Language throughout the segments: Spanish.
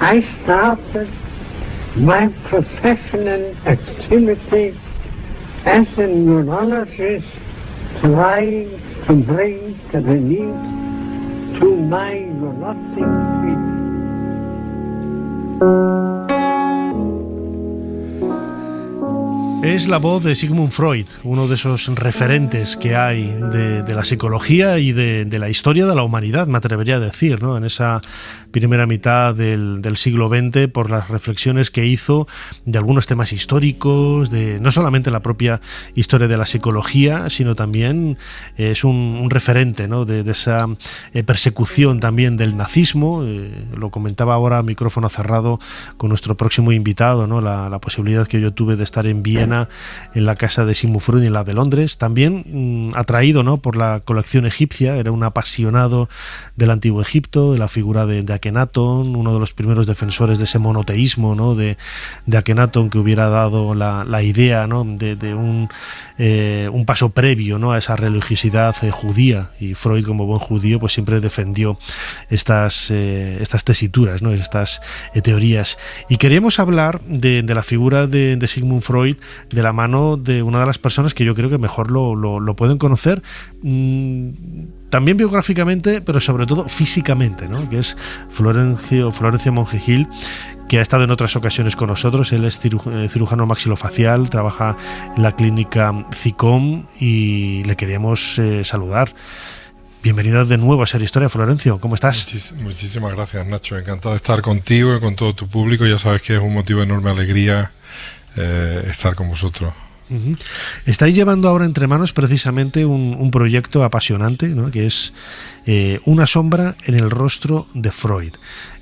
I started my professional activity as a neurologist, trying to bring relief to my neurotic people. Es la voz de Sigmund Freud, uno de esos referentes que hay de la psicología y de la historia de la humanidad, me atrevería a decir, ¿no? En esa primera mitad del siglo XX, por las reflexiones que hizo de algunos temas históricos, de no solamente la propia historia de la psicología, sino también es un referente, ¿no? de esa persecución también del nazismo. Lo comentaba ahora a micrófono cerrado con nuestro próximo invitado, ¿no? La posibilidad que yo tuve de estar en Viena, en la casa de Sigmund Freud y en la de Londres, también atraído, ¿no? por la colección egipcia. Era un apasionado del antiguo Egipto, de la figura de Akenatón, uno de los primeros defensores de ese monoteísmo, ¿no? de Akenatón, que hubiera dado la idea, ¿no? de un paso previo, ¿no? a esa religiosidad judía, y Freud, como buen judío, pues siempre defendió estas tesituras, ¿no? estas teorías. Y queríamos hablar de la figura de Sigmund Freud de la mano de una de las personas que yo creo que mejor lo pueden conocer, también biográficamente, pero sobre todo físicamente, ¿no? que es Florencio Monge Gil, que ha estado en otras ocasiones con nosotros. Él es cirujano maxilofacial, trabaja en la clínica CICOM y le queríamos saludar. Bienvenido de nuevo a Ser Historia, Florencio. ¿Cómo estás? Muchísimas gracias, Nacho. Encantado de estar contigo y con todo tu público. Ya sabes que es un motivo de enorme alegría estar con vosotros. Uh-huh. Estáis llevando ahora entre manos precisamente un proyecto apasionante, ¿no? que es Una sombra en el rostro de Freud.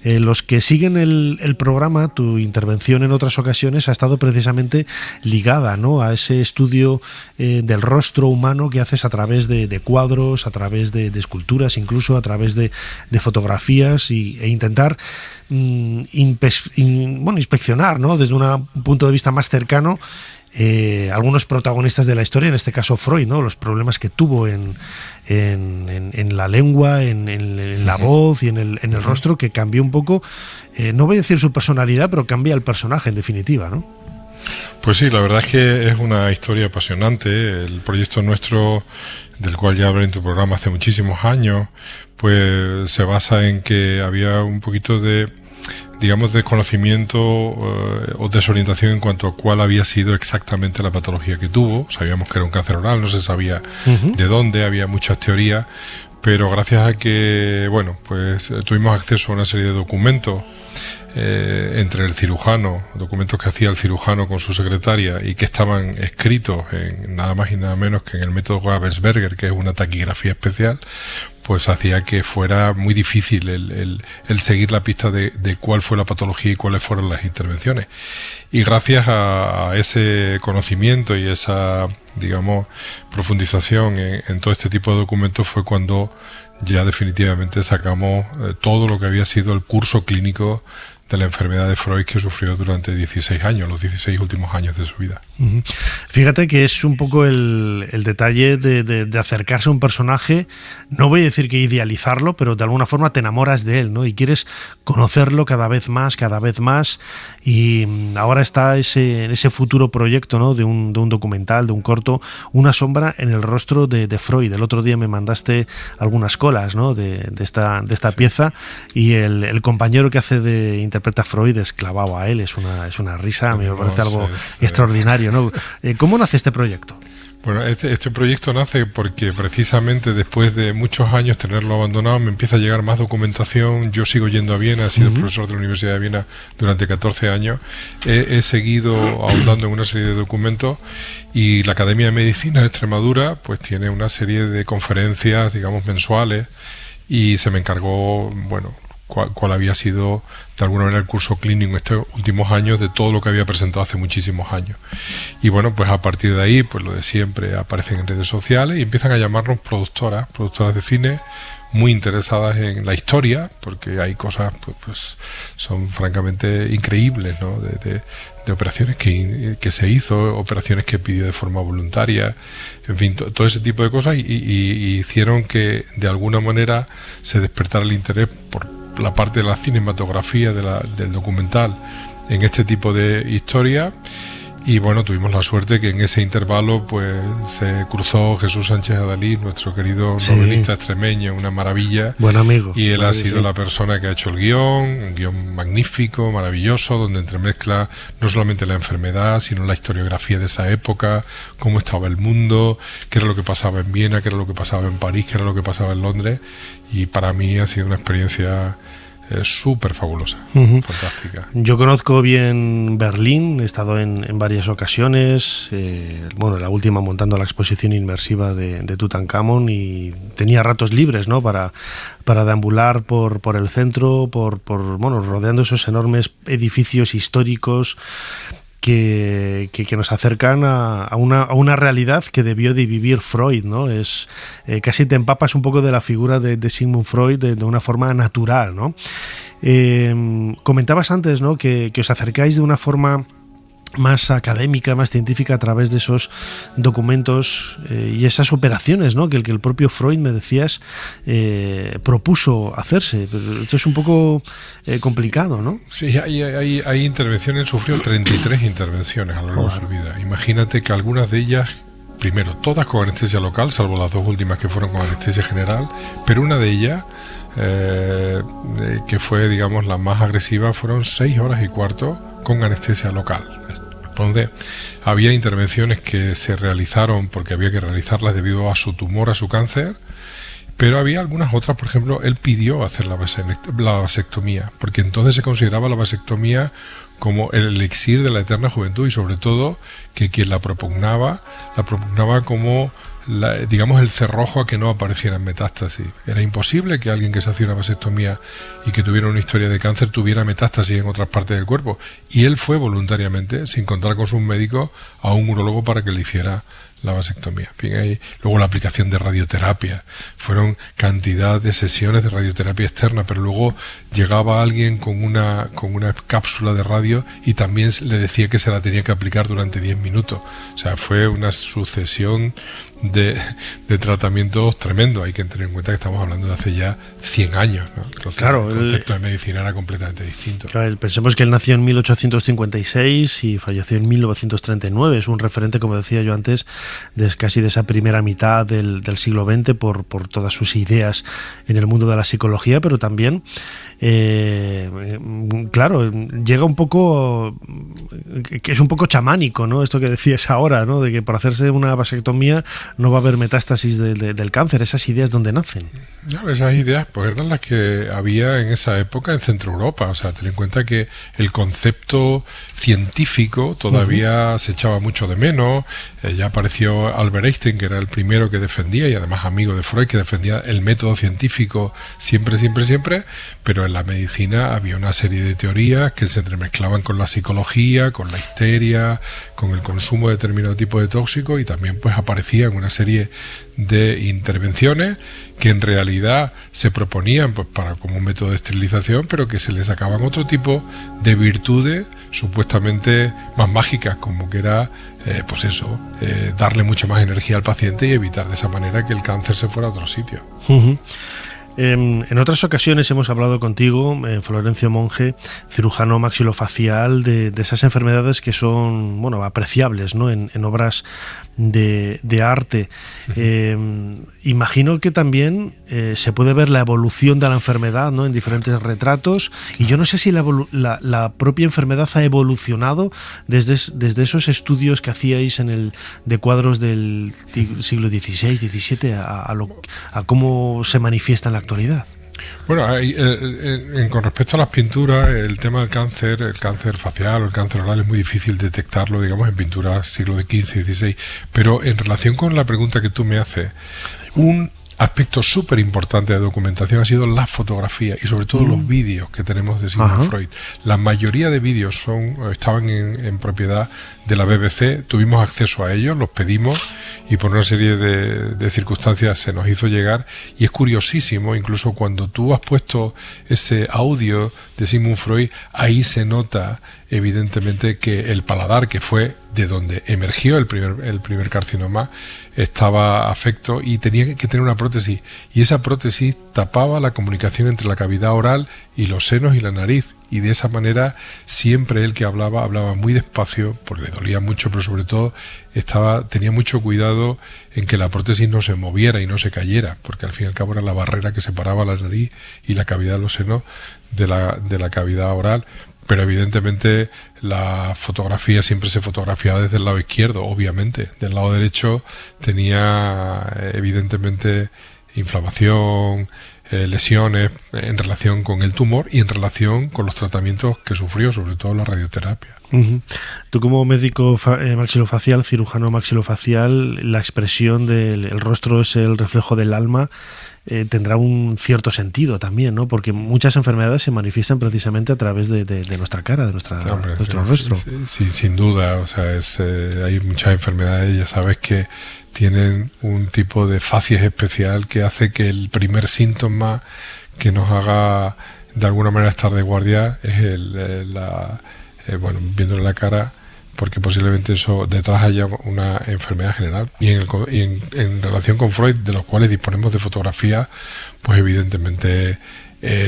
Los que siguen el programa, tu intervención en otras ocasiones ha estado precisamente ligada, ¿no? a ese estudio del rostro humano que haces a través de cuadros, a través de esculturas, incluso a través de fotografías, e intentar inspeccionar, ¿no? desde un punto de vista más cercano algunos protagonistas de la historia, en este caso Freud, ¿no? los problemas que tuvo en la lengua, en la voz y en el rostro, que cambió un poco, no voy a decir su personalidad, pero cambia el personaje en definitiva, ¿no? Pues sí, la verdad es que es una historia apasionante. El proyecto nuestro, del cual ya hablé en tu programa hace muchísimos años, pues se basa en que había un poquito de desconocimiento o desorientación en cuanto a cuál había sido exactamente la patología que tuvo. Sabíamos que era un cáncer oral, no se sabía de dónde, había muchas teorías, pero gracias a que, pues tuvimos acceso a una serie de documentos entre el cirujano, documentos que hacía el cirujano con su secretaria y que estaban escritos en nada más y nada menos que en el método Gabelsberger, que es una taquigrafía especial, pues hacía que fuera muy difícil el seguir la pista de cuál fue la patología y cuáles fueron las intervenciones. Y gracias a ese conocimiento y esa, profundización en todo este tipo de documentos fue cuando ya definitivamente sacamos todo lo que había sido el curso clínico de la enfermedad de Freud, que sufrió durante 16 años, los 16 últimos años de su vida. Uh-huh. Fíjate que es un poco el detalle de acercarse a un personaje, no voy a decir que idealizarlo, pero de alguna forma te enamoras de él, ¿no? Y quieres conocerlo cada vez más, y ahora está en ese futuro proyecto, ¿no? de un documental, de un corto, Una sombra en el rostro de Freud. El otro día me mandaste algunas colas, ¿no? de esta sí. pieza, y el compañero que interpreta a Freud es clavado a él, es una risa, sí, me parece algo extraordinario, ¿no? ¿Cómo nace este proyecto? Bueno, este proyecto nace porque precisamente después de muchos años tenerlo abandonado me empieza a llegar más documentación. Yo sigo yendo a Viena, he sido profesor de la Universidad de Viena durante 14 años, he seguido ahondando en una serie de documentos, y la Academia de Medicina de Extremadura pues tiene una serie de conferencias, mensuales, y se me encargó, cuál había sido de alguna manera el curso clínico en estos últimos años de todo lo que había presentado hace muchísimos años. Y pues a partir de ahí, pues lo de siempre, aparecen en redes sociales y empiezan a llamarnos productoras de cine muy interesadas en la historia, porque hay cosas pues son francamente increíbles, ¿no? de operaciones que se hizo, operaciones que pidió de forma voluntaria, en fin, todo ese tipo de cosas, y hicieron que de alguna manera se despertara el interés por la parte de la cinematografía del documental en este tipo de historia. Y bueno, tuvimos la suerte que en ese intervalo pues se cruzó Jesús Sánchez Adalí, nuestro querido novelista extremeño, una maravilla. Buen amigo. Y él ha sido la persona que ha hecho el guión, un guión magnífico, maravilloso, donde entremezcla no solamente la enfermedad, sino la historiografía de esa época, cómo estaba el mundo, qué era lo que pasaba en Viena, qué era lo que pasaba en París, qué era lo que pasaba en Londres. Y para mí ha sido una experiencia súper fabulosa, fantástica. Yo conozco bien Berlín, he estado en varias ocasiones, la última montando la exposición inmersiva de Tutankamón, y tenía ratos libres, ¿no?, para deambular por el centro, rodeando esos enormes edificios históricos que nos acercan a una realidad que debió de vivir Freud, ¿no? Es casi te empapas un poco de la figura de Sigmund Freud de una forma natural, ¿no? Comentabas antes, ¿no?, que os acercáis de una forma más académica, más científica, a través de esos documentos y esas operaciones, ¿no?, que el propio Freud, me decías, propuso hacerse. Pero esto es un poco complicado, ¿no? Sí, hay intervenciones. Él sufrió 33 intervenciones a lo largo de su vida. Imagínate que algunas de ellas, primero, todas con anestesia local, salvo las dos últimas que fueron con anestesia general, pero una de ellas, que fue, digamos, la más agresiva, fueron 6 horas y cuarto con anestesia local. Entonces, había intervenciones que se realizaron porque había que realizarlas debido a su tumor, a su cáncer, pero había algunas otras. Por ejemplo, él pidió hacer la vasectomía, porque entonces se consideraba la vasectomía como el elixir de la eterna juventud, y sobre todo que quien la propugnaba como digamos el cerrojo a que no aparecieran metástasis. Era imposible que alguien que se hacía una vasectomía y que tuviera una historia de cáncer tuviera metástasis en otras partes del cuerpo, y él fue voluntariamente, sin contar con sus médicos, a un urólogo para que le hiciera la vasectomía. En fin, luego la aplicación de radioterapia, fueron cantidad de sesiones de radioterapia externa, pero luego llegaba alguien con una cápsula de radio y también le decía que se la tenía que aplicar durante 10 minutos. O sea, fue una sucesión de tratamientos tremendo. Hay que tener en cuenta que estamos hablando de hace ya 100 años, ¿no? Entonces, claro, el concepto de medicina era completamente distinto. Claro, pensemos que él nació en 1856 y falleció en 1939. Es un referente, como decía yo antes, casi de esa primera mitad del siglo XX por todas sus ideas en el mundo de la psicología, pero también claro, llega un poco, que es un poco chamánico, ¿no?, esto que decías ahora, ¿no?, de que por hacerse una vasectomía no va a haber metástasis del cáncer. Esas ideas, ¿dónde nacen? No, esas ideas pues eran las que había en esa época en Centro Europa. O sea, ten en cuenta que el concepto científico todavía se echaba mucho de menos. Ya apareció Albert Einstein, que era el primero que defendía, y además amigo de Freud, que defendía el método científico siempre, pero en la medicina había una serie de teorías que se entremezclaban con la psicología, con la histeria, con el consumo de determinado tipo de tóxicos, y también pues aparecían una serie de intervenciones que en realidad se proponían pues como un método de esterilización, pero que se le sacaban otro tipo de virtudes supuestamente más mágicas, como que era darle mucha más energía al paciente y evitar de esa manera que el cáncer se fuera a otro sitio. En otras ocasiones hemos hablado contigo, Florencio Monge, cirujano maxilofacial, de esas enfermedades que son, apreciables, ¿no?, en obras de arte. Imagino que también se puede ver la evolución de la enfermedad, ¿no?, en diferentes retratos, y yo no sé si la propia enfermedad ha evolucionado desde esos estudios que hacíais de cuadros del siglo XVI, XVII a cómo se manifiesta en la actualidad. Bueno, con respecto a las pinturas, el tema del cáncer, el cáncer facial o el cáncer oral es muy difícil detectarlo, digamos, en pinturas siglo XV y XVI, pero en relación con la pregunta que tú me haces, un aspecto súper importante de documentación ha sido la fotografía y sobre todo los vídeos que tenemos de Sigmund Freud. La mayoría de vídeos estaban en propiedad de la BBC, tuvimos acceso a ellos, los pedimos y por una serie de circunstancias se nos hizo llegar, y es curiosísimo, incluso cuando tú has puesto ese audio de Sigmund Freud, ahí se nota evidentemente que el paladar, que fue de donde emergió el primer carcinoma, estaba afecto y tenía que tener una prótesis, y esa prótesis tapaba la comunicación entre la cavidad oral y los senos y la nariz, y de esa manera siempre él que hablaba muy despacio porque le dolía mucho, pero sobre todo tenía mucho cuidado en que la prótesis no se moviera y no se cayera, porque al fin y al cabo era la barrera que separaba la nariz y la cavidad de los senos de la cavidad oral. Pero evidentemente la fotografía siempre se fotografiaba desde el lado izquierdo, obviamente. Del lado derecho tenía evidentemente inflamación, lesiones en relación con el tumor y en relación con los tratamientos que sufrió, sobre todo la radioterapia. Uh-huh. Tú como médico maxilofacial, cirujano maxilofacial, la expresión del rostro es el reflejo del alma. Tendrá un cierto sentido también, ¿no? Porque muchas enfermedades se manifiestan precisamente a través de nuestra cara, de nuestro rostro. Sí, sin duda. O sea, hay muchas enfermedades, ya sabes, que tienen un tipo de facies especial que hace que el primer síntoma que nos haga de alguna manera estar de guardia es viéndole la cara, porque posiblemente eso detrás haya una enfermedad general. Y en relación con Freud, de los cuales disponemos de fotografía, pues evidentemente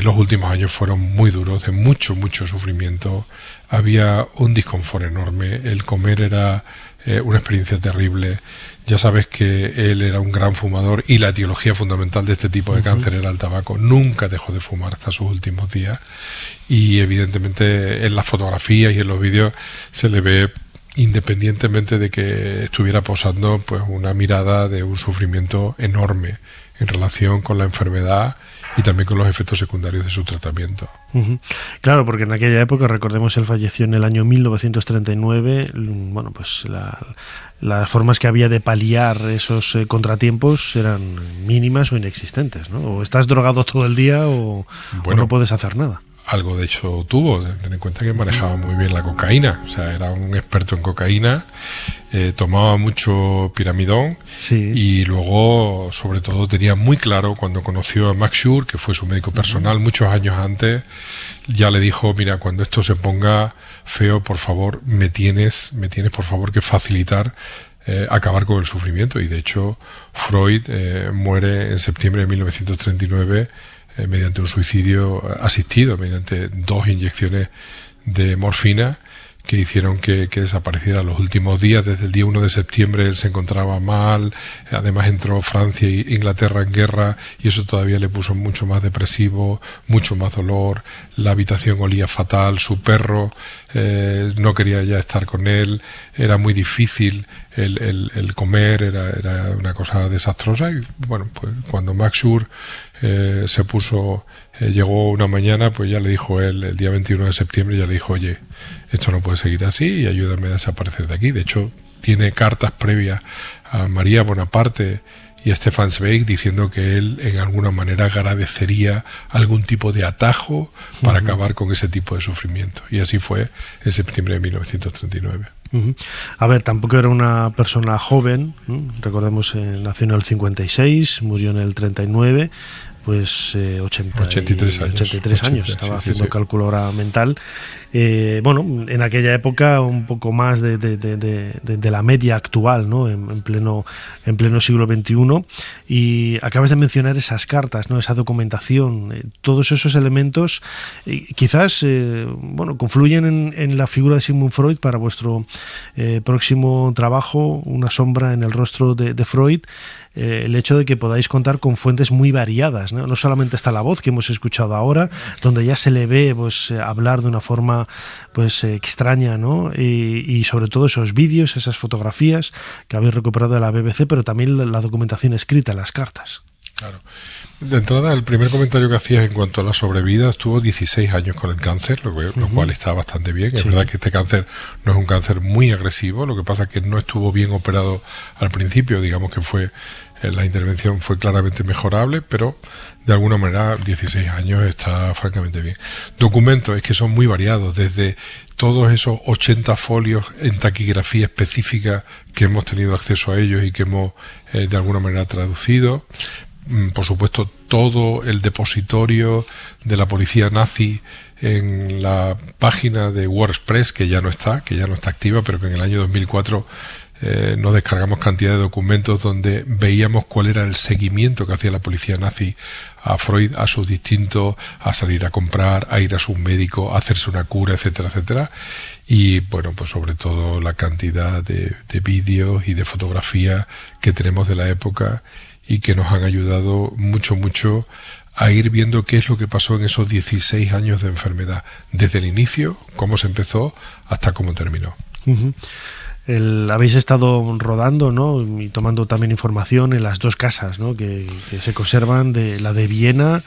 los últimos años fueron muy duros, de mucho sufrimiento. Había un disconfort enorme, el comer era una experiencia terrible. Ya sabes que él era un gran fumador y la etiología fundamental de este tipo de cáncer era el tabaco. Nunca dejó de fumar hasta sus últimos días, y evidentemente en las fotografías y en los vídeos se le ve, independientemente de que estuviera posando, pues una mirada de un sufrimiento enorme en relación con la enfermedad y también con los efectos secundarios de su tratamiento. Uh-huh. Claro, porque en aquella época, recordemos, él falleció en el año 1939, bueno, pues las formas que había de paliar esos contratiempos eran mínimas o inexistentes, ¿no? O estás drogado todo el día o no puedes hacer nada. Algo de hecho tuvo, ten en cuenta que manejaba muy bien la cocaína, o sea, era un experto en cocaína, tomaba mucho piramidón, sí. Y luego, sobre todo, tenía muy claro, cuando conoció a Max Schur, que fue su médico personal muchos años antes, ya le dijo: mira, cuando esto se ponga feo, por favor, me tienes por favor que facilitar acabar con el sufrimiento. Y de hecho Freud muere en septiembre de 1939 mediante un suicidio asistido, mediante 2 inyecciones de morfina que hicieron que desapareciera. Los últimos días, desde el día 1 de septiembre, él se encontraba mal, además entró Francia e Inglaterra en guerra y eso todavía le puso mucho más depresivo, mucho más dolor, la habitación olía fatal, su perro no quería ya estar con él, era muy difícil el comer, era una cosa desastrosa. Y bueno, pues cuando Max Schur se puso, llegó una mañana, pues ya le dijo él, el día 21 de septiembre, ya le dijo: oye, esto no puede seguir así y ayúdame a desaparecer de aquí. De hecho, tiene cartas previas a María Bonaparte y a Stefan Zweig diciendo que él en alguna manera agradecería algún tipo de atajo para acabar con ese tipo de sufrimiento. Y así fue en septiembre de 1939. Uh-huh. A ver, tampoco era una persona joven, ¿no? Recordemos, nació en el 56, murió en el 39, pues 83 años, estaba haciendo cálculo ahora mental. Bueno, en aquella época un poco más de la media actual, ¿no? En pleno siglo XXI. Y acabas de mencionar esas cartas, ¿no? Esa documentación, todos esos elementos quizás confluyen en la figura de Sigmund Freud para vuestro próximo trabajo, Una sombra en el rostro de Freud. El hecho de que podáis contar con fuentes muy variadas, ¿no? No solamente está la voz que hemos escuchado ahora, donde ya se le ve pues hablar de una forma pues extraña, ¿no? Y sobre todo esos vídeos, esas fotografías que habéis recuperado de la BBC, pero también la documentación escrita, las cartas. Claro. De entrada, el primer comentario que hacías en cuanto a la sobrevida, estuvo 16 años con el cáncer, lo cual está bastante bien. Es verdad que este cáncer no es un cáncer muy agresivo, lo que pasa es que no estuvo bien operado al principio, digamos que la intervención fue claramente mejorable, pero de alguna manera 16 años está francamente bien. Documentos es que son muy variados, desde todos esos 80 folios en taquigrafía específica que hemos tenido acceso a ellos y que hemos de alguna manera traducido. Por supuesto, todo el depositorio de la policía nazi en la página de WordPress que ya no está activa, pero que en el año 2004 nos descargamos cantidad de documentos donde veíamos cuál era el seguimiento que hacía la policía nazi a Freud, a sus distintos, a salir a comprar, a ir a su médico, a hacerse una cura, etcétera, etcétera. Y bueno, pues sobre todo la cantidad de vídeos y de fotografías que tenemos de la época y que nos han ayudado mucho a ir viendo qué es lo que pasó en esos 16 años de enfermedad, desde el inicio, cómo se empezó, hasta cómo terminó. Uh-huh. Habéis estado rodando, ¿no? Y tomando también información en las dos casas, ¿no? que se conservan, la de Viena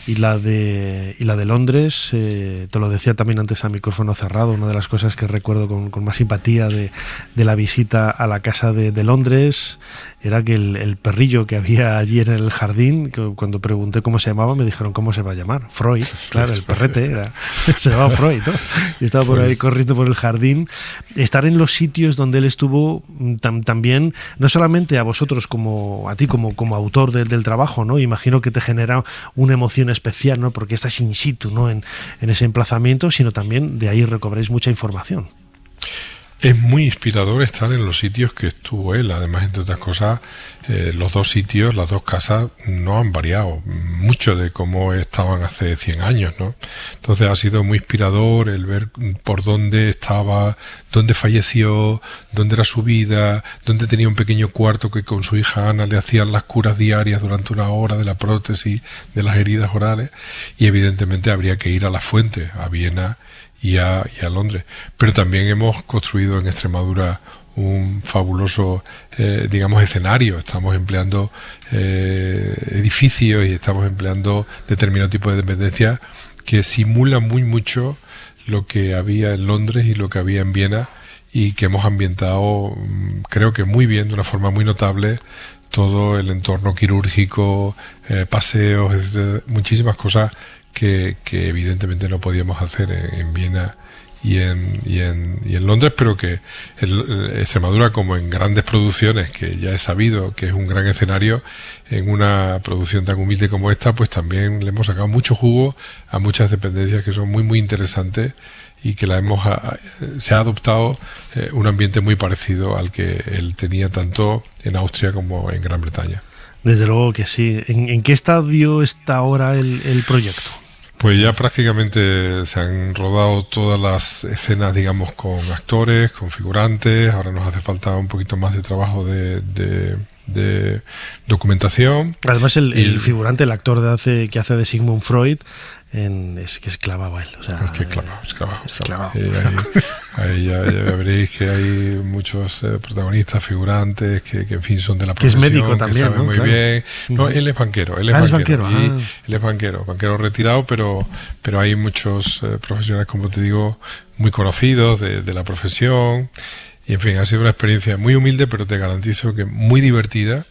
y la de Londres. Te lo decía también antes a micrófono cerrado, una de las cosas que recuerdo con más simpatía de la visita a la casa de Londres era que el perrillo que había allí en el jardín, que cuando pregunté cómo se llamaba, me dijeron ¿cómo se va a llamar? Freud, claro, el perrete se llamaba Freud, ¿no? Y estaba por ahí corriendo por el jardín. Estar en los sitios donde él estuvo también, no solamente a vosotros a ti como autor del trabajo, ¿no? Imagino que te genera una emoción especial, ¿no? Porque estás in situ, ¿no? En ese emplazamiento, sino también de ahí recobráis mucha información. Es muy inspirador estar en los sitios que estuvo él. Además, entre otras cosas, los dos sitios, las dos casas, no han variado mucho de cómo estaban hace 100 años, ¿no? Entonces ha sido muy inspirador el ver por dónde estaba, dónde falleció, dónde era su vida, dónde tenía un pequeño cuarto que con su hija Ana le hacían las curas diarias durante una hora de la prótesis, de las heridas orales. Y evidentemente habría que ir a la fuente, a Viena y a Londres. Pero también hemos construido en Extremadura un fabuloso, escenario. Estamos empleando edificios y estamos empleando determinado tipo de dependencias que simulan mucho lo que había en Londres y lo que había en Viena, y que hemos ambientado, creo que muy bien, de una forma muy notable, todo el entorno quirúrgico, paseos, muchísimas cosas que evidentemente no podíamos hacer en Viena y en Londres, pero que en Extremadura, como en grandes producciones, que ya he sabido que es un gran escenario, en una producción tan humilde como esta, pues también le hemos sacado mucho jugo a muchas dependencias que son muy interesantes, y que se ha adoptado un ambiente muy parecido al que él tenía tanto en Austria como en Gran Bretaña. Desde luego que sí. ¿En qué estadio está ahora el proyecto? Pues ya prácticamente se han rodado todas las escenas, digamos, con actores, con figurantes. Ahora nos hace falta un poquito más de trabajo de documentación. Además, el figurante, el actor que hace de Sigmund Freud, es que es clavado él. O sea, es que es clavado. Ahí ya veréis que hay muchos protagonistas, figurantes, que en fin son de la profesión, que es médico también, que saben, ¿no? Muy claro. Bien. No, él es banquero. Él es banquero retirado, pero hay muchos profesionales, como te digo, muy conocidos de la profesión. Y en fin, ha sido una experiencia muy humilde, pero te garantizo que muy divertida.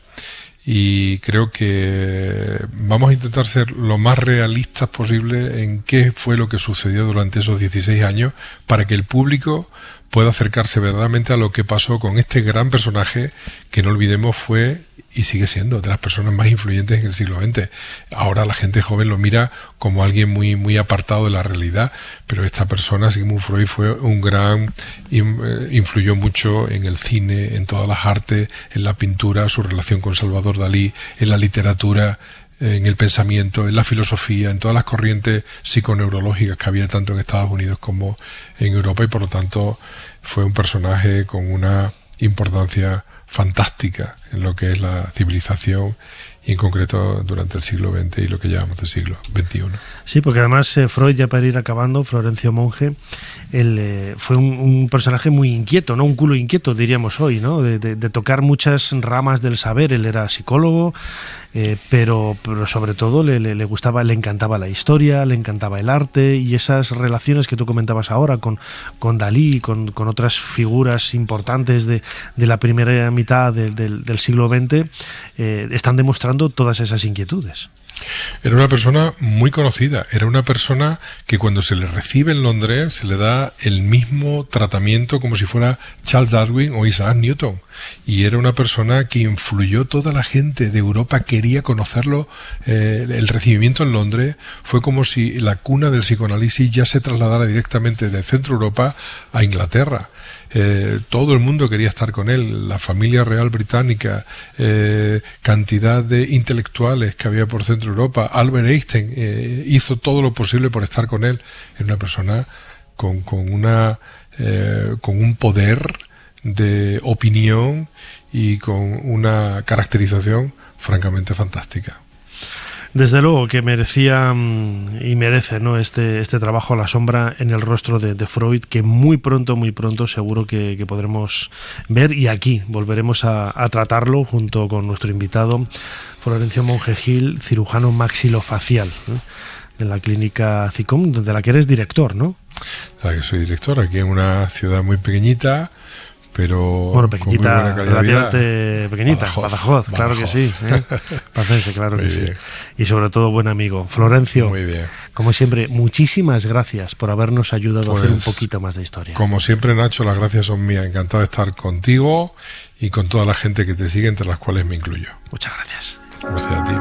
Y creo que vamos a intentar ser lo más realistas posible en qué fue lo que sucedió durante esos 16 años, para que el público pueda acercarse verdaderamente a lo que pasó con este gran personaje, que no olvidemos fue y sigue siendo de las personas más influyentes en el siglo XX. Ahora la gente joven lo mira como alguien muy apartado de la realidad, pero esta persona, Sigmund Freud, fue un gran, influyó mucho en el cine, en todas las artes, en la pintura, su relación con Salvador Dalí, en la literatura, en el pensamiento, en la filosofía, en todas las corrientes psiconeurológicas que había tanto en Estados Unidos como en Europa, y por lo tanto fue un personaje con una importancia fantástica en lo que es la civilización, y en concreto durante el siglo XX y lo que llamamos del siglo XXI. Sí, porque además Freud, ya para ir acabando, Florencio Monge, él fue un personaje muy inquieto, ¿no? Un culo inquieto, diríamos hoy, ¿no? De tocar muchas ramas del saber. Él era psicólogo, pero sobre todo le encantaba la historia, le encantaba el arte, y esas relaciones que tú comentabas ahora con Dalí, con otras figuras importantes de la primera mitad del siglo XX, están demostrando todas esas inquietudes. Era una persona muy conocida, era una persona que cuando se le recibe en Londres se le da el mismo tratamiento como si fuera Charles Darwin o Isaac Newton. Y era una persona que influyó, toda la gente de Europa quería conocerlo. El recibimiento en Londres fue como si la cuna del psicoanálisis ya se trasladara directamente de Centro Europa a Inglaterra. Todo el mundo quería estar con él, la familia real británica, cantidad de intelectuales que había por Centro Europa. Albert Einstein hizo todo lo posible por estar con él. Era una persona con un poder de opinión y con una caracterización francamente fantástica. Desde luego que merecía y merece, ¿no?, este trabajo a la sombra en el rostro de Freud, que muy pronto seguro que podremos ver, y aquí volveremos a tratarlo junto con nuestro invitado Florencio Monge Gil, cirujano maxilofacial, ¿no?, de la clínica CICOM, de la que eres director, ¿no? De la que soy director, aquí en una ciudad muy pequeñita, pero bueno, pequeñita, relativamente pequeñita, Badajoz, claro que sí, Pacense, claro que sí. Y sobre todo buen amigo. Florencio, muy bien. Como siempre, muchísimas gracias por habernos ayudado a hacer un poquito más de historia. Como siempre, Nacho, las gracias son mías. Encantado de estar contigo y con toda la gente que te sigue, entre las cuales me incluyo. Muchas gracias. Gracias a ti.